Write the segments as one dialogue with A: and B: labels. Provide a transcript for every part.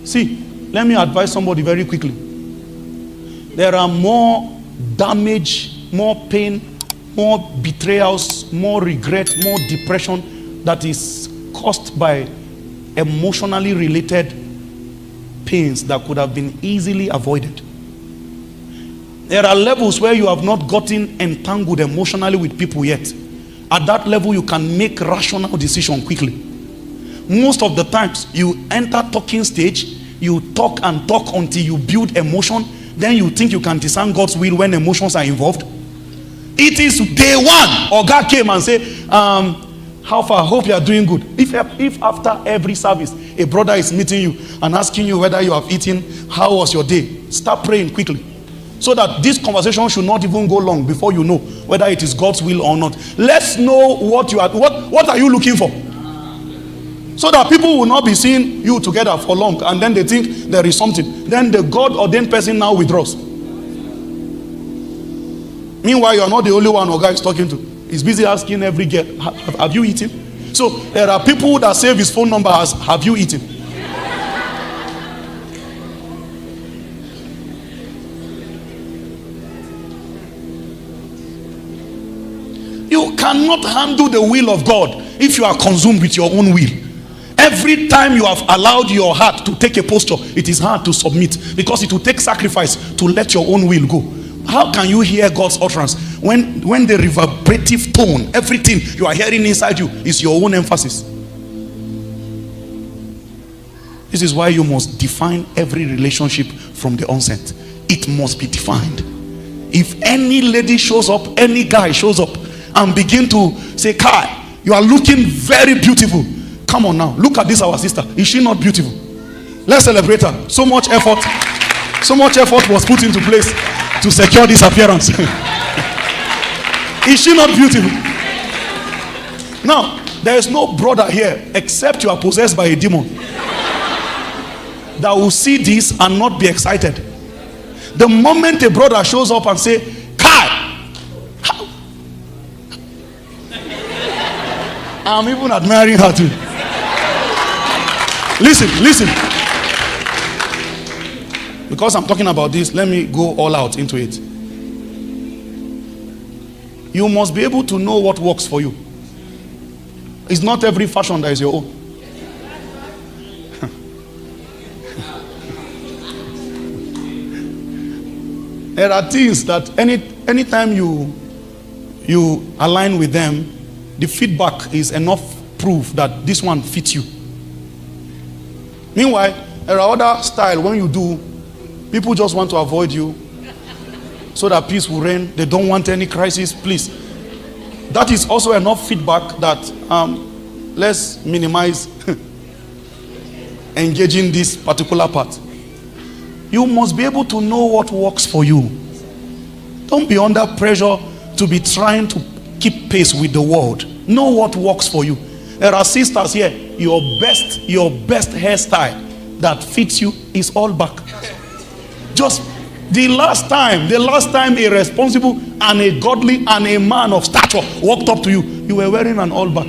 A: See, let me advise somebody very quickly. There are more damage, more pain, more betrayals, more regret, more depression that is caused by emotionally related pains that could have been easily avoided. There are levels where you have not gotten entangled emotionally with people yet. At that level, you can make rational decision quickly. Most of the times, you enter talking stage, you talk and talk until you build emotion, then you think you can discern God's will when emotions are involved. It is day one, or God came and said, how far? I hope you are doing good. If after every service, a brother is meeting you and asking you whether you have eaten, how was your day? Start praying quickly. So that this conversation should not even go long before you know whether it is God's will or not. Let's know what are you looking for? So that people will not be seeing you together for long and then they think there is something. Then the God-ordained person now withdraws. Meanwhile, you are not the only one Oga is talking to. He's busy asking every girl, have you eaten? So there are people that save his phone number as, have you eaten? You cannot handle the will of God if you are consumed with your own will. Every time you have allowed your heart to take a posture, it is hard to submit because it will take sacrifice to let your own will go. How can you hear God's utterance when the reverberative tone, everything you are hearing inside you is your own emphasis? This is why you must define every relationship from the onset. It must be defined. If any lady shows up, any guy shows up and begin to say, Kai, you are looking very beautiful. Come on now, look at this, our sister. Is she not beautiful? Let's celebrate her. So much effort was put into place to secure this appearance. Is she not beautiful? Now, there is no brother here except you are possessed by a demon that will see this and not be excited. The moment a brother shows up and say, Kai, I'm even admiring her too. Listen. Because I'm talking about this, let me go all out into it. You must be able to know what works for you. It's not every fashion that is your own. There are things that anytime you align with them, the feedback is enough proof that this one fits you. Meanwhile, there are other styles when you do, people just want to avoid you so that peace will reign. They don't want any crisis, please. That is also enough feedback that let's minimize engaging this particular part. You must be able to know what works for you. Don't be under pressure to be trying to keep pace with the world. Know what works for you. There are sisters here, your best hairstyle that fits you is all back. Just the last time a responsible and a godly and a man of stature walked up to you, you were wearing an all back.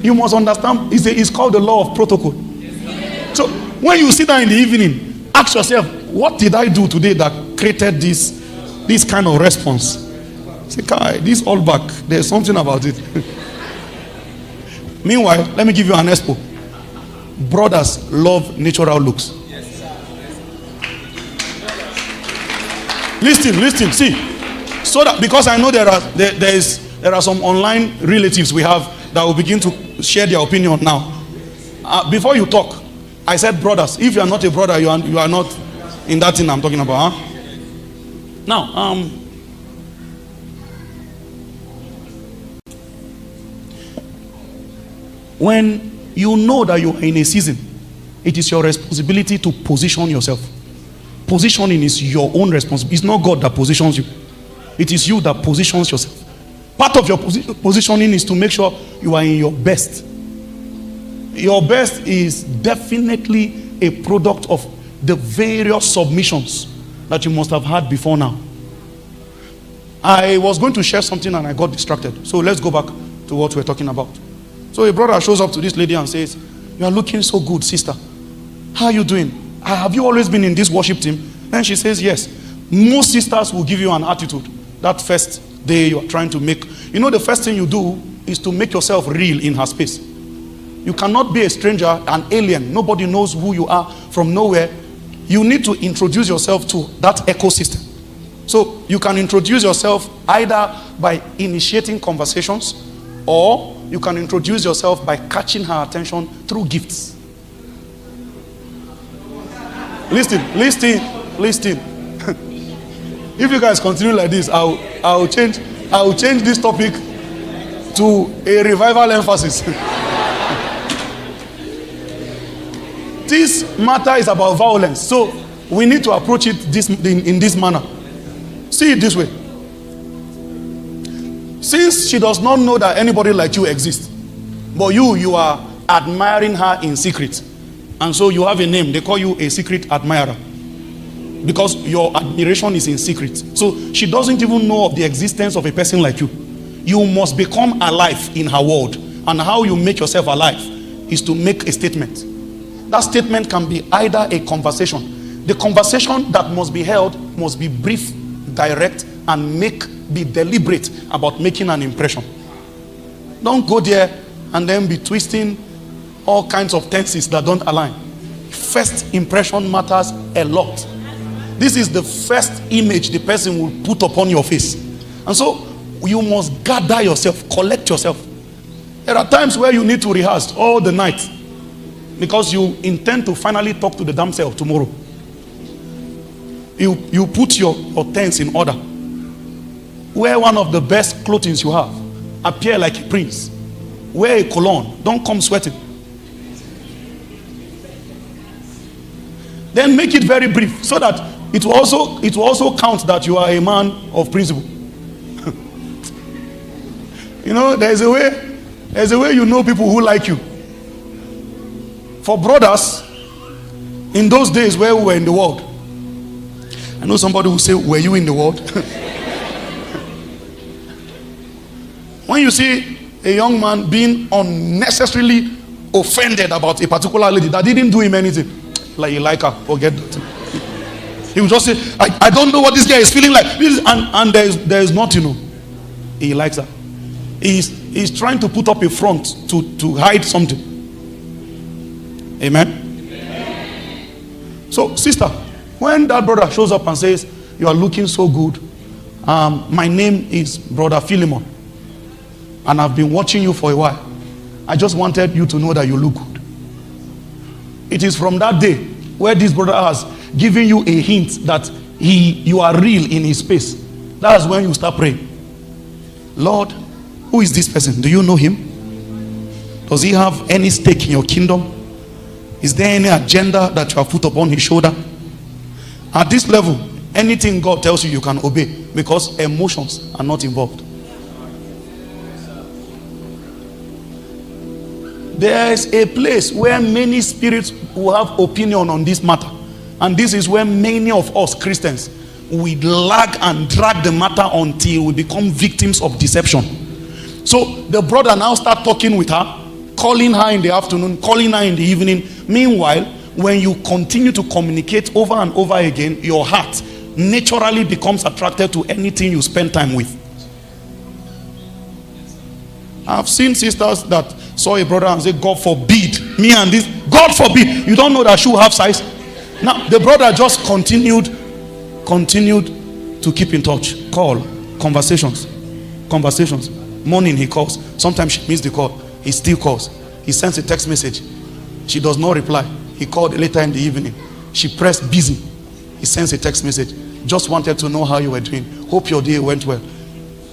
A: You must understand, it's called the law of protocol. So when you sit down in the evening, ask yourself, what did I do today that created this kind of response? Say, Kai, this all back, there's something about it. Meanwhile, let me give you an expo. Brothers love natural looks. Listen, see. So that, because I know there are some online relatives we have that will begin to share their opinion now. Before you talk, I said brothers. If you are not a brother, you are not in that thing I'm talking about. Huh? Now, when you know that you are in a season, it is your responsibility to position yourself. Positioning is your own responsibility. It's not God that positions you. It is you that positions yourself. Part of your positioning is to make sure you are in your best. Your best is definitely a product of the various submissions that you must have had before now. I was going to share something and I got distracted. So let's go back to what we're talking about. So a brother shows up to this lady and says, You are looking so good, sister. How are you doing? Have you always been in this worship team? Then she says, yes. Most sisters will give you an attitude that first day you are trying to make. You know, the first thing you do is to make yourself real in her space. You cannot be a stranger, an alien. Nobody knows who you are from nowhere. You need to introduce yourself to that ecosystem. So you can introduce yourself either by initiating conversations, or you can introduce yourself by catching her attention through gifts. Listen. If you guys continue like this, I'll change this topic to a revival emphasis. This matter is about violence, so we need to approach it in this manner. See it this way. Since she does not know that anybody like you exists, but you are admiring her in secret, and so you have a name, they call you a secret admirer, because your admiration is in secret. So she doesn't even know of the existence of a person like you. You must become alive in her world, and how you make yourself alive is to make a statement. That statement can be either a conversation. The conversation that must be held must be brief, direct, and be deliberate about making an impression. Don't go there and then be twisting all kinds of tenses that don't align. First impression matters a lot. This is the first image the person will put upon your face. And so you must gather yourself, collect yourself. There are times where you need to rehearse all the night, because you intend to finally talk to the damn self tomorrow. You put your things in order. Wear one of the best clothing you have. Appear like a prince. Wear a cologne. Don't come sweating. Then make it very brief, so that it will also count that you are a man of principle. You know, there's a way you know people who like you. For brothers, in those days where we were in the world, I know somebody will say, were you in the world? When you see a young man being unnecessarily offended about a particular lady that didn't do him anything, like you like her, forget that. He will just say, I don't know what this guy is feeling like. And there is not, he likes her. He's trying to put up a front to hide something. Amen? So, sister, when that brother shows up and says, you are looking so good, my name is Brother Philemon, and I've been watching you for a while. I just wanted you to know that you look good. It is from that day where this brother has given you a hint that you are real in his space. That's when you start praying. Lord, who is this person? Do you know him? Does he have any stake in your kingdom? Is there any agenda that you have put upon his shoulder? At this level, anything God tells you, you can obey, because emotions are not involved. There is a place where many spirits will have opinion on this matter, and this is where many of us Christians, we lag and drag the matter until we become victims of deception. So the brother now start talking with her, calling her in the afternoon, calling her in the evening. Meanwhile, when you continue to communicate over and over again, your heart naturally becomes attracted to anything you spend time with. I've seen sisters that saw a brother and say, God forbid, me and this, God forbid. You don't know that shoe half size. Now, the brother just continued to keep in touch. Call, conversations. Morning he calls. Sometimes she missed the call. He still calls. He sends a text message. She does not reply. He called later in the evening. She pressed busy. He sends a text message. Just wanted to know how you were doing. Hope your day went well.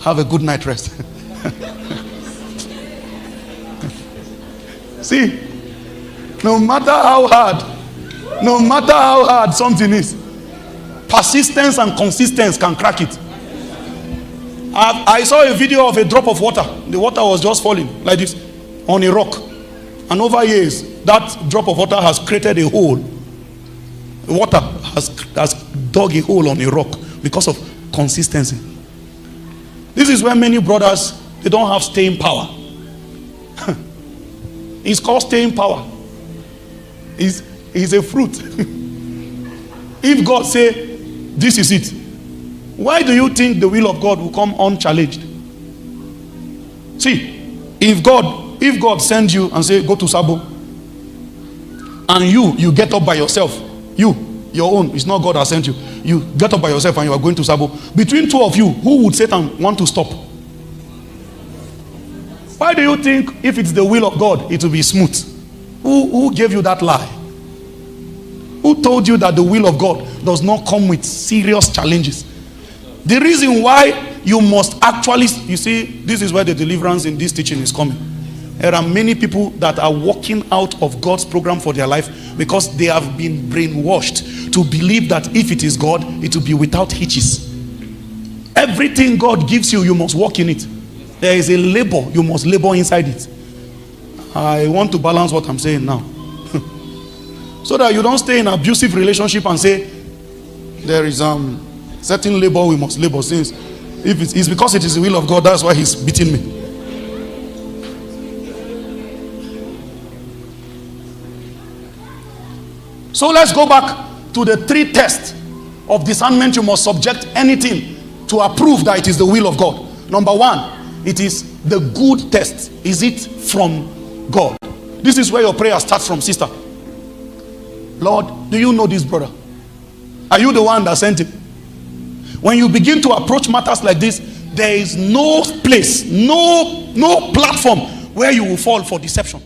A: Have a good night rest. See, no matter how hard something is, persistence and consistency can crack it. I saw a video of a drop of water. The water was just falling like this on a rock. And over years, that drop of water has created a hole. The water has dug a hole on a rock because of consistency. This is where many brothers, they don't have staying power. It's called staying power. is a fruit. If God say, this is it, why do you think the will of God will come unchallenged? See, if God sends you and say, go to Sabo, and you get up by yourself, your own, it's not God that sent you. You get up by yourself and you are going to Sabo. Between two of you, who would Satan want to stop? Why do you think if it's the will of God, it will be smooth? Who gave you that lie? Who told you that the will of God does not come with serious challenges? The reason why you must actually, you see, this is where the deliverance in this teaching is coming. There are many people that are walking out of God's program for their life because they have been brainwashed to believe that if it is God, it will be without hitches. Everything God gives you, you must walk in it. There is a labor, you must labor inside it. I want to balance what I'm saying now. So that you don't stay in an abusive relationship and say, there is certain labor we must labor, since if it's because it is the will of God, that's why he's beating me. So let's go back to the 3 tests of discernment you must subject anything to approve that it is the will of God. Number 1, it is the good test. Is it from God? This is where your prayer starts from, sister. Lord, do you know this brother? Are you the one that sent him? When you begin to approach matters like this, there is no place, no platform where you will fall for deception.